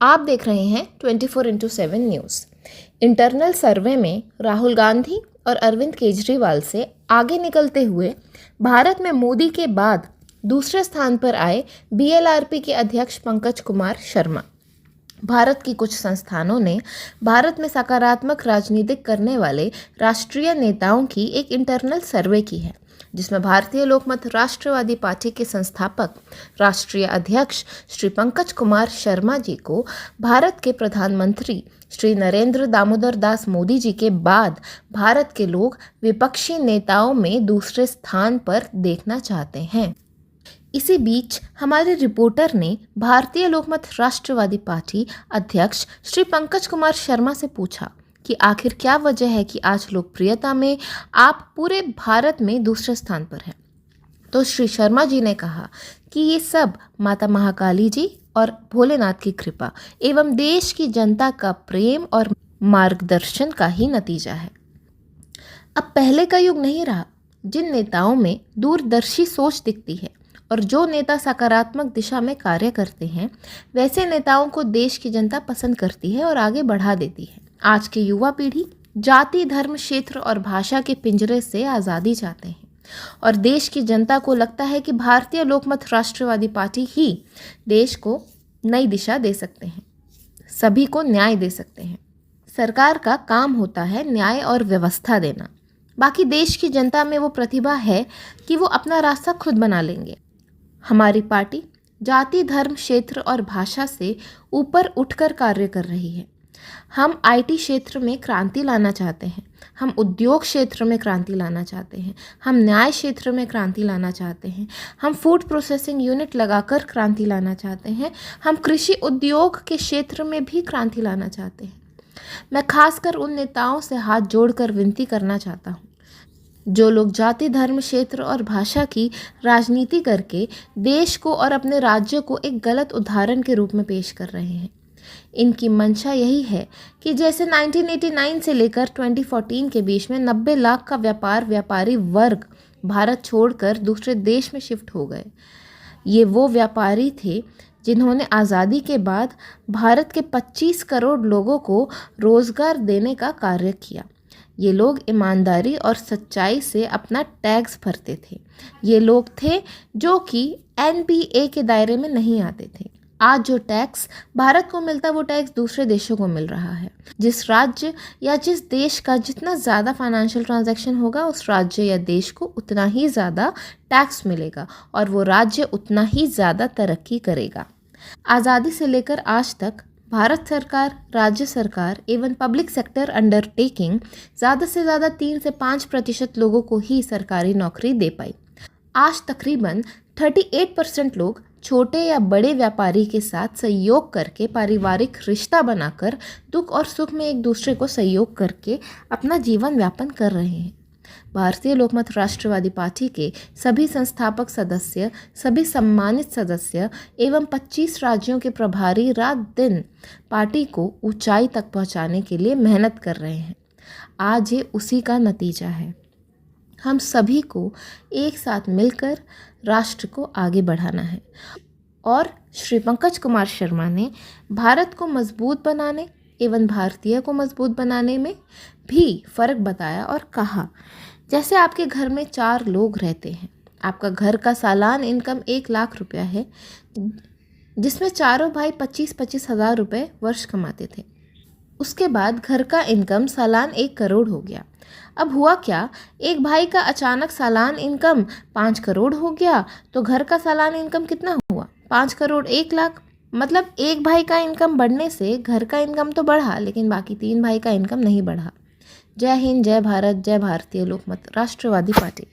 आप देख रहे हैं 24x7 न्यूज़। इंटरनल सर्वे में राहुल गांधी और अरविंद केजरीवाल से आगे निकलते हुए भारत में मोदी के बाद दूसरे स्थान पर आए बीएलआरपी के अध्यक्ष पंकज कुमार शर्मा। भारत की कुछ संस्थानों ने भारत में सकारात्मक राजनीतिक करने वाले राष्ट्रीय नेताओं की एक इंटरनल सर्वे की है, जिसमें भारतीय लोकमत राष्ट्रवादी पार्टी के संस्थापक राष्ट्रीय अध्यक्ष श्री पंकज कुमार शर्मा जी को भारत के प्रधानमंत्री श्री नरेंद्र दामोदर दास मोदी जी के बाद भारत के लोग विपक्षी नेताओं में दूसरे स्थान पर देखना चाहते हैं। इसी बीच हमारे रिपोर्टर ने भारतीय लोकमत राष्ट्रवादी पार्टी अध्यक्ष श्री पंकज कुमार शर्मा से पूछा कि आखिर क्या वजह है कि आज लोकप्रियता में आप पूरे भारत में दूसरे स्थान पर हैं। तो श्री शर्मा जी ने कहा कि ये सब माता महाकाली जी और भोलेनाथ की कृपा एवं देश की जनता का प्रेम और मार्गदर्शन का ही नतीजा है। अब पहले का युग नहीं रहा जिन नेताओं में दूरदर्शी सोच दिखती है और जो नेता सकारात्मक दिशा में कार्य करते हैं, वैसे नेताओं को देश की जनता पसंद करती है और आगे बढ़ा देती है। आज की युवा पीढ़ी जाति, धर्म, क्षेत्र और भाषा के पिंजरे से आज़ादी चाहते हैं और देश की जनता को लगता है कि भारतीय लोकमत राष्ट्रवादी पार्टी ही देश को नई दिशा दे सकते हैं, सभी को न्याय दे सकते हैं। सरकार का काम होता है न्याय और व्यवस्था देना। बाकी देश की जनता में वो प्रतिभा है कि वो अपना रास्ता खुद बना लेंगे। हमारी पार्टी जाति, धर्म, क्षेत्र और भाषा से ऊपर उठकर कार्य कर रही है। हम आईटी क्षेत्र में क्रांति लाना चाहते हैं, हम उद्योग क्षेत्र में क्रांति लाना चाहते हैं, हम न्याय क्षेत्र में क्रांति लाना चाहते हैं, हम फूड प्रोसेसिंग यूनिट लगाकर क्रांति लाना चाहते हैं, हम कृषि उद्योग के क्षेत्र में भी क्रांति लाना चाहते हैं। मैं खासकर उन नेताओं से हाथ जोड़कर विनती करना चाहता हूँ जो लोग जाति, धर्म, क्षेत्र और भाषा की राजनीति करके देश को और अपने राज्य को एक गलत उदाहरण के रूप में पेश कर रहे हैं। इनकी मंशा यही है कि जैसे 1989 से लेकर 2014 के बीच में 90 लाख का व्यापारी वर्ग भारत छोड़कर दूसरे देश में शिफ्ट हो गए। ये वो व्यापारी थे जिन्होंने आज़ादी के बाद भारत के 25 करोड़ लोगों को रोज़गार देने का कार्य किया। ये लोग ईमानदारी और सच्चाई से अपना टैक्स भरते थे। ये लोग थे जो कि एनपीए के दायरे में नहीं आते थे। आज जो टैक्स भारत को मिलता वो टैक्स दूसरे देशों को मिल रहा है। जिस राज्य या जिस देश का जितना ज़्यादा फाइनेंशियल ट्रांजैक्शन होगा, उस राज्य या देश को उतना ही ज़्यादा टैक्स मिलेगा और वो राज्य उतना ही ज़्यादा तरक्की करेगा। आज़ादी से लेकर आज तक भारत सरकार, राज्य सरकार एवं पब्लिक सेक्टर अंडरटेकिंग ज़्यादा से ज़्यादा 3 से 5% लोगों को ही सरकारी नौकरी दे पाई। आज तकरीबन 38% लोग छोटे या बड़े व्यापारी के साथ सहयोग करके पारिवारिक रिश्ता बनाकर दुख और सुख में एक दूसरे को सहयोग करके अपना जीवन यापन कर रहे हैं। भारतीय लोकमत राष्ट्रवादी पार्टी के सभी संस्थापक सदस्य, सभी सम्मानित सदस्य एवं 25 राज्यों के प्रभारी रात दिन पार्टी को ऊंचाई तक पहुंचाने के लिए मेहनत कर रहे हैं। आज ये उसी का नतीजा है। हम सभी को एक साथ मिलकर राष्ट्र को आगे बढ़ाना है और श्री पंकज कुमार शर्मा ने भारत को मजबूत बनाने एवं भारतीय को मजबूत बनाने में भी फ़र्क बताया और कहा, जैसे आपके घर में 4 लोग रहते हैं, आपका घर का सालान इनकम 1 लाख रुपया है, जिसमें चारों भाई 25-25 हज़ार रुपये वर्ष कमाते थे। उसके बाद घर का इनकम सालान 1 करोड़ हो गया। अब हुआ क्या, एक भाई का अचानक सालान इनकम 5 करोड़ हो गया, तो घर का सालान इनकम कितना हुआ? 5 करोड़ 1 लाख। मतलब एक भाई का इनकम बढ़ने से घर का इनकम तो बढ़ा, लेकिन बाकी 3 भाई का इनकम नहीं बढ़ा। जय हिंद, जय भारत, जय भारतीय लोकमत राष्ट्रवादी पार्टी।